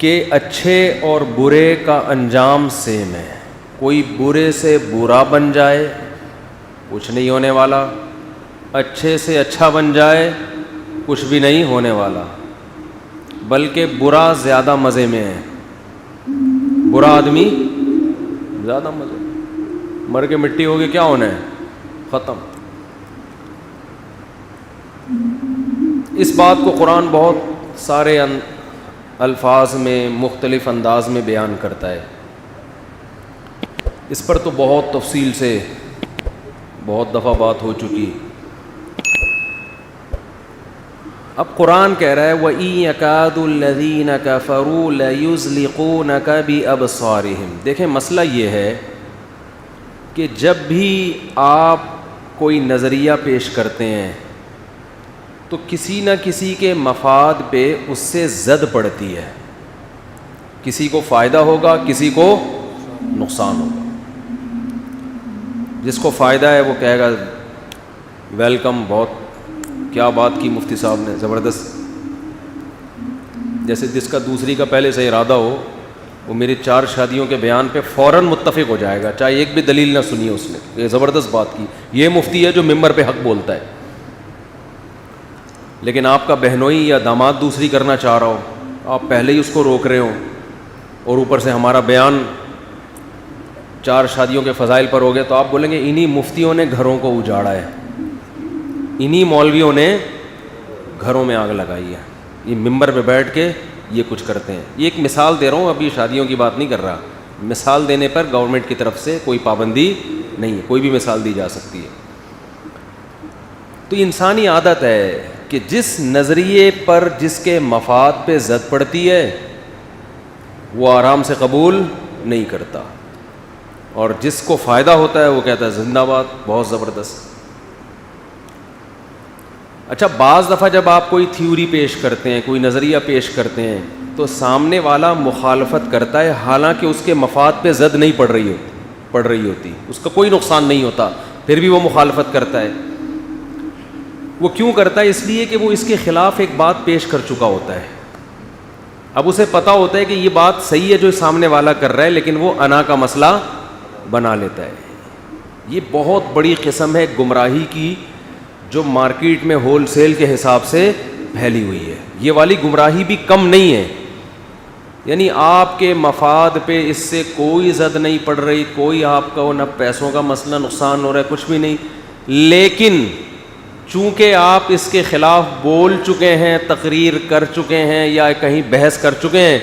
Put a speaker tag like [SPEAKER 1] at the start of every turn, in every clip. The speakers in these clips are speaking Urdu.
[SPEAKER 1] کہ اچھے اور برے کا انجام سیم ہے. کوئی برے سے برا بن جائے کچھ نہیں ہونے والا, اچھے سے اچھا بن جائے کچھ بھی نہیں ہونے والا, بلکہ برا زیادہ مزے میں ہے. برا آدمی زیادہ مزے, مر کے مٹی ہوگی کیا ہونا ہے, ختم. اس بات کو قرآن بہت سارے الفاظ میں مختلف انداز میں بیان کرتا ہے. اس پر تو بہت تفصیل سے بہت دفعہ بات ہو چکی. اب قرآن کہہ رہا ہے وَإِن يَكَادُ الَّذِينَ كَفَرُوا لَيُزْلِقُونَكَ بِأَبْصَارِهِمْ. دیکھیں مسئلہ یہ ہے کہ جب بھی آپ کوئی نظریہ پیش کرتے ہیں تو کسی نہ کسی کے مفاد پہ اس سے زد پڑتی ہے. کسی کو فائدہ ہوگا, کسی کو نقصان ہوگا. جس کو فائدہ ہے وہ کہے گا ویلکم, بہت کیا بات کی مفتی صاحب نے, زبردست. جیسے جس کا دوسری کا پہلے سے ارادہ ہو وہ میری 4 شادیوں کے بیان پہ فوراً متفق ہو جائے گا, چاہے ایک بھی دلیل نہ سنی اس نے, یہ زبردست بات کی. یہ مفتی ہے جو ممبر پہ حق بولتا ہے. لیکن آپ کا بہنوئی یا داماد دوسری کرنا چاہ رہا ہو, آپ پہلے ہی اس کو روک رہے ہو, اور اوپر سے ہمارا بیان 4 شادیوں کے فضائل پر ہو گیا, تو آپ بولیں گے انہی مفتیوں نے گھروں کو اجاڑا ہے, انہی مولویوں نے گھروں میں آگ لگائی ہے, یہ ممبر پہ بیٹھ کے یہ کچھ کرتے ہیں. یہ ایک مثال دے رہا ہوں, ابھی شادیوں کی بات نہیں کر رہا. مثال دینے پر گورنمنٹ کی طرف سے کوئی پابندی نہیں ہے, کوئی بھی مثال دی جا سکتی ہے. تو انسانی عادت ہے کہ جس نظریے پر جس کے مفاد پہ زد پڑتی ہے وہ آرام سے قبول نہیں کرتا, اور جس کو فائدہ ہوتا ہے وہ کہتا ہے زندہ باد, بہت زبردست. اچھا, بعض دفعہ جب آپ کوئی تھیوری پیش کرتے ہیں, کوئی نظریہ پیش کرتے ہیں, تو سامنے والا مخالفت کرتا ہے حالانکہ اس کے مفاد پہ زد نہیں پڑ رہی ہوتی, اس کا کوئی نقصان نہیں ہوتا, پھر بھی وہ مخالفت کرتا ہے. وہ کیوں کرتا ہے؟ اس لیے کہ وہ اس کے خلاف ایک بات پیش کر چکا ہوتا ہے. اب اسے پتا ہوتا ہے کہ یہ بات صحیح ہے جو سامنے والا کر رہا ہے, لیکن وہ انا کا مسئلہ بنا لیتا ہے. یہ بہت بڑی قسم ہے گمراہی کی جو مارکیٹ میں ہول سیل کے حساب سے پھیلی ہوئی ہے. یہ والی گمراہی بھی کم نہیں ہے, یعنی آپ کے مفاد پہ اس سے کوئی زد نہیں پڑ رہی, کوئی آپ کا نہ پیسوں کا مسئلہ نقصان ہو رہا ہے, کچھ بھی نہیں, لیکن چونکہ آپ اس کے خلاف بول چکے ہیں, تقریر کر چکے ہیں یا کہیں بحث کر چکے ہیں,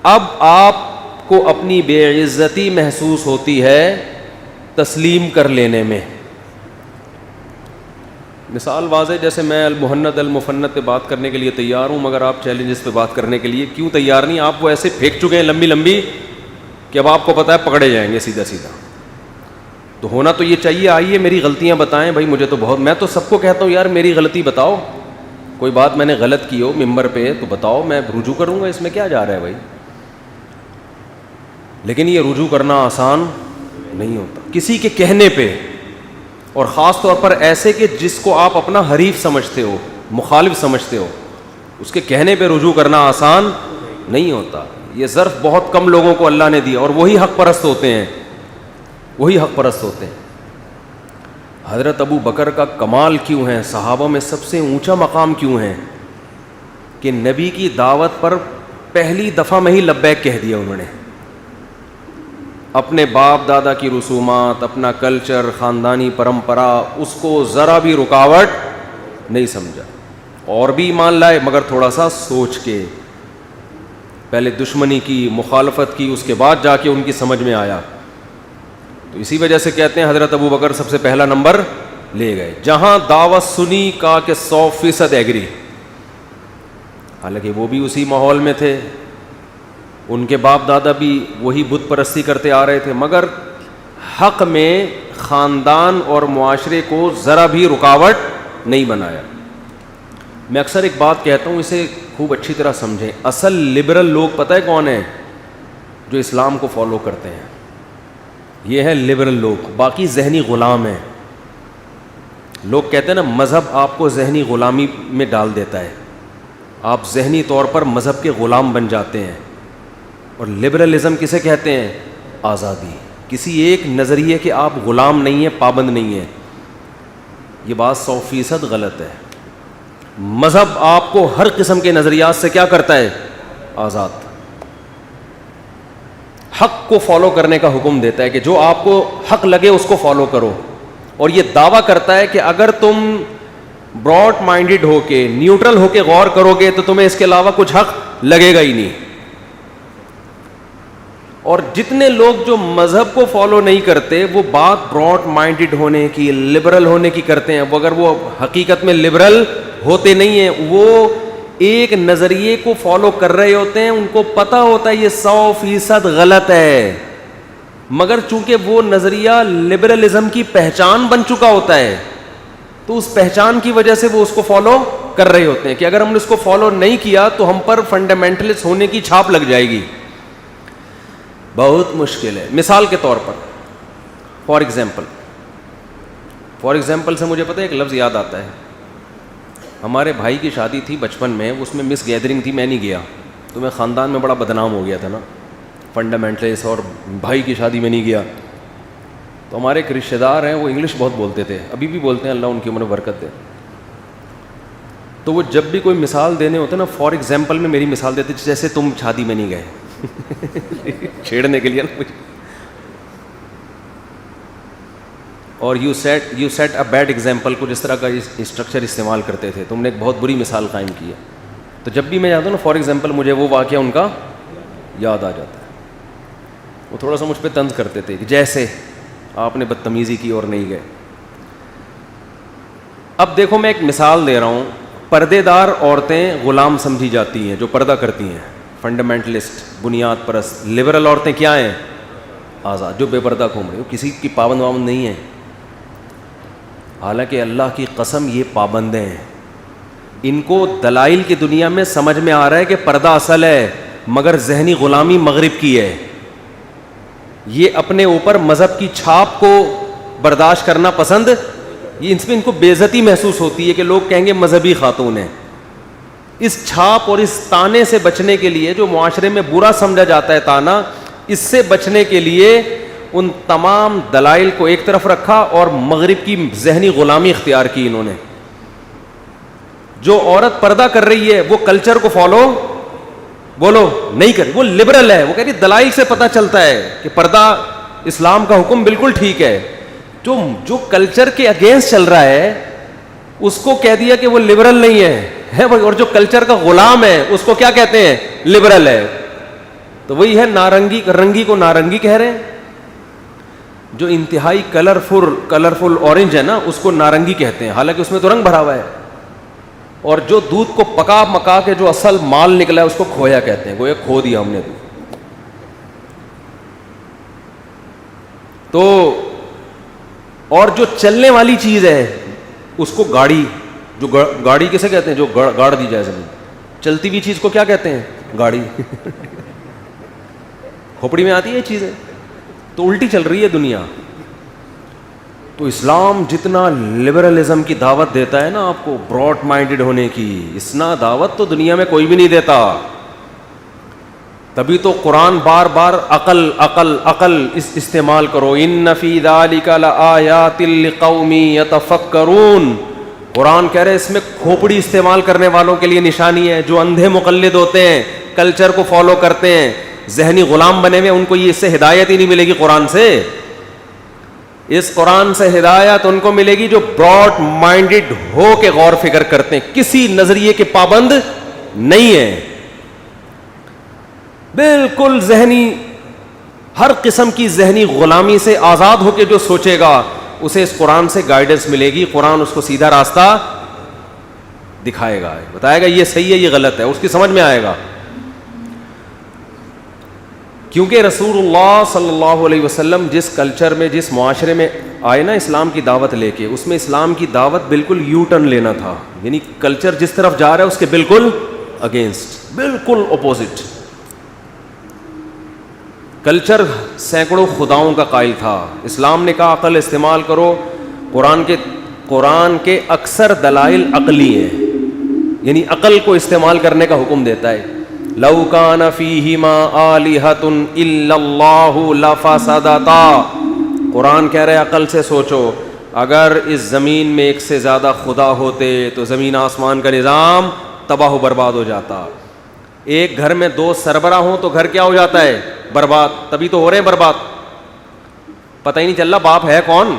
[SPEAKER 1] اب آپ کو اپنی بے عزتی محسوس ہوتی ہے تسلیم کر لینے میں. مثال واضح, جیسے میں المہند المفند پہ بات کرنے کے لیے تیار ہوں, مگر آپ چیلنجز پہ بات کرنے کے لیے کیوں تیار نہیں؟ آپ وہ ایسے پھینک چکے ہیں لمبی لمبی کہ اب آپ کو پتہ ہے پکڑے جائیں گے سیدھا سیدھا. تو ہونا تو یہ چاہیے, آئیے میری غلطیاں بتائیں بھائی, مجھے تو بہت, میں تو سب کو کہتا ہوں یار میری غلطی بتاؤ, کوئی بات میں نے غلط کی ہو ممبر پہ تو بتاؤ, میں رجوع کروں گا, اس میں کیا جا رہا ہے بھائی. لیکن یہ رجوع کرنا آسان نہیں ہوتا کسی کے کہنے پہ, اور خاص طور پر ایسے کہ جس کو آپ اپنا حریف سمجھتے ہو, مخالف سمجھتے ہو, اس کے کہنے پہ رجوع کرنا آسان نہیں ہوتا. یہ ظرف بہت کم لوگوں کو اللہ نے دیا, اور وہی حق پرست ہوتے ہیں, وہی حق پرست ہوتے ہیں. حضرت ابو بکر کا کمال کیوں ہے, صحابہ میں سب سے اونچا مقام کیوں ہے کہ نبی کی دعوت پر پہلی دفعہ میں ہی لبیک کہہ دیا انہوں نے. اپنے باپ دادا کی رسومات, اپنا کلچر, خاندانی پرمپرا, اس کو ذرا بھی رکاوٹ نہیں سمجھا, اور بھی ایمان لائے مگر تھوڑا سا سوچ کے, پہلے دشمنی کی, مخالفت کی, اس کے بعد جا کے ان کی سمجھ میں آیا. تو اسی وجہ سے کہتے ہیں حضرت ابو بکر سب سے پہلا نمبر لے گئے. جہاں دعوت سنی کہا کہ 100% ایگری, حالانکہ وہ بھی اسی ماحول میں تھے, ان کے باپ دادا بھی وہی بت پرستی کرتے آ رہے تھے, مگر حق میں خاندان اور معاشرے کو ذرا بھی رکاوٹ نہیں بنایا. میں اکثر ایک بات کہتا ہوں, اسے خوب اچھی طرح سمجھیں. اصل لبرل لوگ پتہ ہے کون ہیں؟ جو اسلام کو فالو کرتے ہیں, یہ ہے لبرل لوگ. باقی ذہنی غلام ہیں. لوگ کہتے ہیں نا مذہب آپ کو ذہنی غلامی میں ڈال دیتا ہے, آپ ذہنی طور پر مذہب کے غلام بن جاتے ہیں. اور لبرلزم کسے کہتے ہیں؟ آزادی. کسی ایک نظریے کے آپ غلام نہیں ہیں, پابند نہیں ہیں. یہ بات 100% غلط ہے. مذہب آپ کو ہر قسم کے نظریات سے کیا کرتا ہے؟ آزاد. حق کو فالو کرنے کا حکم دیتا ہے کہ جو آپ کو حق لگے اس کو فالو کرو. اور یہ دعویٰ کرتا ہے کہ اگر تم براڈ مائنڈڈ ہو کے, نیوٹرل ہو کے غور کرو گے تو تمہیں اس کے علاوہ کچھ حق لگے گا ہی نہیں. اور جتنے لوگ جو مذہب کو فالو نہیں کرتے وہ بات براڈ مائنڈڈ ہونے کی, لبرل ہونے کی کرتے ہیں. وہ اگر وہ حقیقت میں لبرل ہوتے نہیں ہیں, وہ ایک نظریے کو فالو کر رہے ہوتے ہیں. ان کو پتہ ہوتا ہے یہ 100% غلط ہے, مگر چونکہ وہ نظریہ لبرلزم کی پہچان بن چکا ہوتا ہے تو اس پہچان کی وجہ سے وہ اس کو فالو کر رہے ہوتے ہیں کہ اگر ہم نے اس کو فالو نہیں کیا تو ہم پر فنڈامنٹلسٹ ہونے کی چھاپ لگ جائے گی. بہت مشکل ہے. مثال کے طور پر فار ایگزامپل سے مجھے پتہ ہے ایک لفظ یاد آتا ہے. ہمارے بھائی کی شادی تھی بچپن میں, اس میں مس گیدرنگ تھی, میں نہیں گیا تو میں خاندان میں بڑا بدنام ہو گیا تھا نا, فنڈامنٹلسٹ, اور بھائی کی شادی میں نہیں گیا. تو ہمارے ایک رشتہ دار ہیں, وہ انگلش بہت بولتے تھے, ابھی بھی بولتے ہیں, اللہ ان کی عمر برکت دے. تو وہ جب بھی کوئی مثال دینے ہوتے نا, فار ایگزامپل میں میری مثال دیتے جیسے تم شادی میں نہیں گئے, چھیڑنے کے لیے نا مجھے. اور you set a bad example, کچھ اس طرح کا اسٹرکچر استعمال کرتے تھے, تم نے ایک بہت بری مثال قائم کی ہے. تو جب بھی میں جاتا ہوں نا فار ایگزامپل, مجھے وہ واقعہ ان کا یاد آ جاتا ہے. وہ تھوڑا سا مجھ پہ طنز کرتے تھے کہ جیسے آپ نے بدتمیزی کی اور نہیں گئے. اب دیکھو میں ایک مثال دے رہا ہوں. پردے دار عورتیں غلام سمجھی جاتی ہیں جو پردہ کرتی ہیں, فنڈامنٹلسٹ, بنیاد پرست. لبرل عورتیں کیا ہیں؟ آزاد, جو بے پردہ گھوم رہی ہو, کسی کی پابند وابند نہیں ہیں. حالانکہ اللہ کی قسم یہ پابند ہیں. ان کو دلائل کی دنیا میں سمجھ میں آ رہا ہے کہ پردہ اصل ہے, مگر ذہنی غلامی مغرب کی ہے. یہ اپنے اوپر مذہب کی چھاپ کو برداشت کرنا پسند, یہ ان کو بے عزتی محسوس ہوتی ہے کہ لوگ کہیں گے مذہبی خاتون ہیں. اس چھاپ اور اس تانے سے بچنے کے لیے, جو معاشرے میں برا سمجھا جاتا ہے تانا, اس سے بچنے کے لیے ان تمام دلائل کو ایک طرف رکھا اور مغرب کی ذہنی غلامی اختیار کی انہوں نے. جو عورت پردہ کر رہی ہے وہ کلچر کو فالو بولو نہیں کر, وہ لبرل ہے. وہ کہہ رہی دلائل سے پتہ چلتا ہے کہ پردہ اسلام کا حکم بالکل ٹھیک ہے. جو کلچر کے اگینسٹ چل رہا ہے اس کو کہہ دیا کہ وہ لبرل نہیں ہے, اور جو کلچر کا غلام ہے اس کو کیا کہتے ہیں؟ لبرل ہے. تو وہی ہے نارنگی, رنگی کو نارنگی کہہ رہے ہیں. جو انتہائی کلرفل اورنج ہے نا, اس کو نارنگی کہتے ہیں, حالانکہ اس میں تو رنگ بھرا ہوا ہے. اور جو دودھ کو پکا مکا کے جو اصل مال نکلا ہے اس کو کھویا کہتے ہیں, گویا کھو دیا ہم نے دودھ. تو اور جو چلنے والی چیز ہے اس کو گاڑی, جو گاڑی کسے کہتے ہیں؟ جو گاڑ دی جائے زمین. چلتی ہوئی چیز کو کیا کہتے ہیں؟ گاڑی. کھوپڑی میں آتی ہے یہ چیزیں, تو الٹی چل رہی ہے دنیا. تو اسلام جتنا لبرلزم کی دعوت دیتا ہے نا آپ کو, براڈ مائنڈڈ ہونے کی, اتنا دعوت تو دنیا میں کوئی بھی نہیں دیتا. تبھی تو قرآن بار بار عقل استعمال کرو. ان فی ذلک لآیات لقوم یتفکرون. قرآن کہہ رہے اس میں کھوپڑی استعمال کرنے والوں کے لیے نشانی ہے, جو اندھے مقلد ہوتے ہیں, کلچر کو فالو کرتے ہیں, ذہنی غلام بنے ہوئے, ان کو یہ اس سے ہدایت ہی نہیں ملے گی قرآن سے. اس قرآن سے ہدایت ان کو ملے گی جو براڈ مائنڈڈ ہو کے غور فکر کرتے ہیں, کسی نظریے کے پابند نہیں ہیں, بالکل ذہنی, ہر قسم کی ذہنی غلامی سے آزاد ہو کے جو سوچے گا اسے اس قرآن سے گائیڈنس ملے گی. قرآن اس کو سیدھا راستہ دکھائے گا, بتائے گا یہ صحیح ہے یہ غلط ہے, اس کی سمجھ میں آئے گا. کیونکہ رسول اللہ صلی اللہ علیہ وسلم جس کلچر میں, جس معاشرے میں آئے نا اسلام کی دعوت لے کے, اس میں اسلام کی دعوت بالکل یو ٹرن لینا تھا. یعنی کلچر جس طرف جا رہا ہے اس کے بالکل اگینسٹ, بالکل اپوزٹ. کلچر سینکڑوں خداؤں کا قائل تھا. اسلام نے کہا عقل استعمال کرو. قرآن کے اکثر دلائل عقلی ہیں, یعنی عقل کو استعمال کرنے کا حکم دیتا ہے. لو کان فیہما آلہۃ الا اللہ لفسدتا. قرآن کہہ رہے عقل سے سوچو, اگر اس زمین میں ایک سے زیادہ خدا ہوتے تو زمین آسمان کا نظام تباہ و برباد ہو جاتا. ایک گھر میں 2 سربراہ ہوں تو گھر کیا ہو جاتا ہے؟ برباد. تبھی تو ہو رہے ہیں برباد, پتہ ہی نہیں چل رہا باپ ہے کون,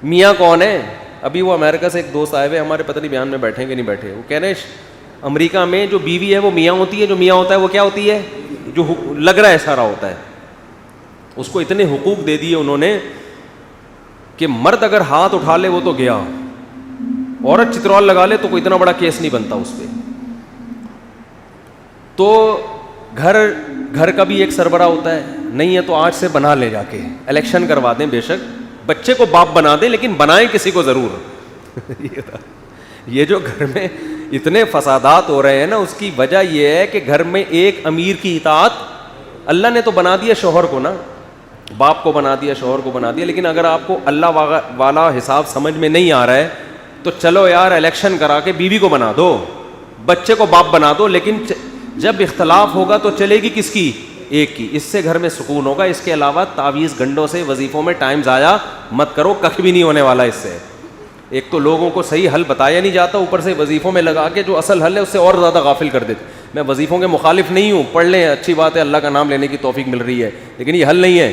[SPEAKER 1] میاں کون ہے. ابھی وہ امریکہ سے ایک دوست آئے ہوئے ہمارے, پتہ نہیں بیان میں بیٹھے کہ نہیں بیٹھے, وہ کہہ رہے ہیں امریکہ میں جو بیوی ہے وہ میاں ہوتی ہے, جو میاں ہوتا ہے وہ کیا ہوتی ہے, جو لگ رہا ہے سارا ہوتا ہے. اس کو اتنے حقوق دے دیے انہوں نے کہ مرد اگر ہاتھ اٹھا لے وہ تو گیا, عورت چترول لگا لے تو کوئی اتنا بڑا کیس نہیں بنتا اس پہ. تو گھر کا بھی ایک سربراہ ہوتا ہے, نہیں ہے تو آج سے بنا لے, جا کے الیکشن کروا دیں, بے شک بچے کو باپ بنا دیں لیکن بنائیں کسی کو ضرور. یہ جو گھر میں اتنے فسادات ہو رہے ہیں نا, اس کی وجہ یہ ہے کہ گھر میں ایک امیر کی اطاعت, اللہ نے تو بنا دیا شوہر کو نا, باپ کو بنا دیا, شوہر کو بنا دیا, لیکن اگر آپ کو اللہ والا حساب سمجھ میں نہیں آ رہا ہے تو چلو یار الیکشن کرا کے بیوی کو بنا دو, بچے کو باپ بنا دو, لیکن جب اختلاف ہوگا تو چلے گی کس کی؟ ایک کی. اس سے گھر میں سکون ہوگا. اس کے علاوہ تعویذ گنڈوں سے وظیفوں میں ٹائم ضائع مت کرو, کخ بھی نہیں ہونے والا اس سے. ایک تو لوگوں کو صحیح حل بتایا نہیں جاتا, اوپر سے وظیفوں میں لگا کے جو اصل حل ہے اس سے اور زیادہ غافل کر دیتے. میں وظیفوں کے مخالف نہیں ہوں, پڑھ لیں, اچھی بات ہے, اللہ کا نام لینے کی توفیق مل رہی ہے, لیکن یہ حل نہیں ہے.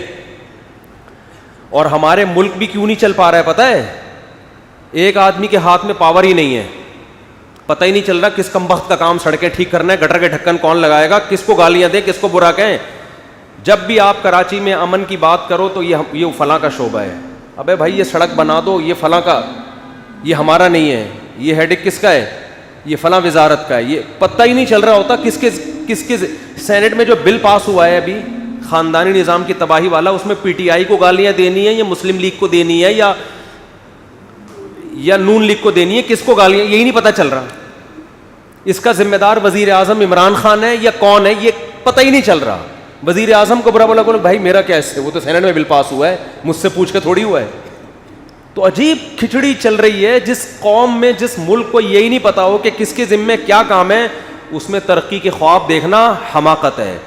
[SPEAKER 1] اور ہمارے ملک بھی کیوں نہیں چل پا رہا ہے پتہ ہے؟ ایک آدمی کے ہاتھ میں پاور ہی نہیں ہے, پتہ ہی نہیں چل رہا کس کمبخت کا کام سڑکیں ٹھیک کرنا ہے, گٹر کے ڈھکن کون لگائے گا, کس کو گالیاں دیں, کس کو برا کہیں. جب بھی آپ کراچی میں امن کی بات کرو تو یہ فلاں کا شعبہ ہے, ابے بھائی یہ سڑک بنا دو, یہ فلاں کا, یہ ہمارا نہیں ہے, یہ ہیڈک کس کا ہے, یہ فلاں وزارت کا ہے. یہ پتہ ہی نہیں چل رہا ہوتا کس کے سینٹ میں جو بل پاس ہوا ہے ابھی خاندانی نظام کی تباہی والا, اس میں پی ٹی آئی کو گالیاں دینی ہے یا مسلم لیگ کو دینی ہے یا نون لیگ کو دینی ہے, کس کو گالیاں, یہی نہیں پتہ چل رہا. اس کا ذمہ دار وزیر اعظم عمران خان ہے یا کون ہے, یہ پتہ ہی نہیں چل رہا. وزیر اعظم کو برا بولا بولو بھائی میرا کیا اس سے, وہ تو سینٹ میں بل پاس ہوا ہے, مجھ سے پوچھ کے تھوڑی ہوا ہے. تو عجیب کھچڑی چل رہی ہے. جس قوم میں, جس ملک کو یہی نہیں پتا ہو کہ کس کے ذمے کیا کام ہے, اس میں ترقی کے خواب دیکھنا حماقت ہے.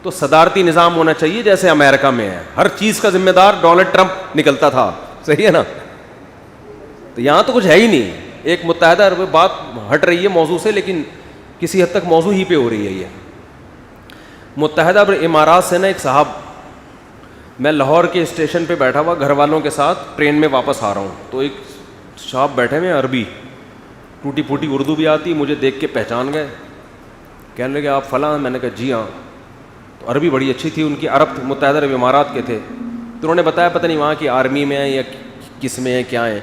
[SPEAKER 1] تو صدارتی نظام ہونا چاہیے جیسے امریکہ میں ہے, ہر چیز کا ذمہ دار ڈونلڈ ٹرمپ نکلتا تھا, صحیح ہے نا. تو یہاں تو کچھ ہے ہی نہیں. ایک متحدہ عرب, بات ہٹ رہی ہے موضوع سے لیکن کسی حد تک موضوع ہی پہ ہو رہی ہے. یہ متحدہ عرب امارات سے نا ایک صاحب, میں لاہور کے اسٹیشن پہ بیٹھا ہوا گھر والوں کے ساتھ ٹرین میں واپس آ رہا ہوں, تو ایک صاحب بیٹھے ہوئے عربی, ٹوٹی پھوٹی اردو بھی آتی, مجھے دیکھ کے پہچان گئے, کہنے لگے آپ فلاں. میں نے کہا جی ہاں. تو عربی بڑی اچھی تھی ان کی, عرب متحدہ عرب امارات کے تھے. تو انہوں نے بتایا پتہ نہیں وہاں کی آرمی میں ہے یا کس میں ہے, کیا ہے.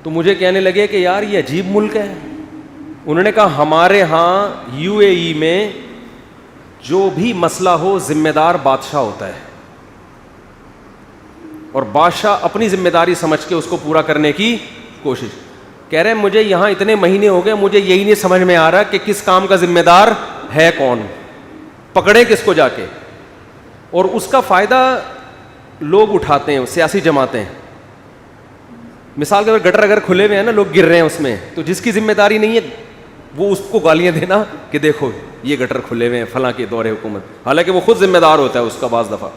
[SPEAKER 1] تو مجھے کہنے لگے کہ یار یہ عجیب ملک ہے. انہوں نے کہا ہمارے ہاں یو اے ای میں جو بھی مسئلہ ہو ذمہ دار بادشاہ ہوتا ہے, اور بادشاہ اپنی ذمہ داری سمجھ کے اس کو پورا کرنے کی کوشش. کہہ رہے ہیں مجھے یہاں اتنے مہینے ہو گئے, مجھے یہی نہیں سمجھ میں آ رہا کہ کس کام کا ذمہ دار ہے کون, پکڑے کس کو جا کے. اور اس کا فائدہ لوگ اٹھاتے ہیں, سیاسی جماعتیں. مثال کے طور پر گٹر اگر کھلے ہوئے ہیں نا, لوگ گر رہے ہیں اس میں, تو جس کی ذمہ داری نہیں ہے وہ اس کو گالیاں دینا کہ دیکھو یہ گٹر کھلے ہوئے ہیں فلاں کے دور حکومت, حالانکہ وہ خود ذمہ دار ہوتا ہے اس کا بعض دفعہ.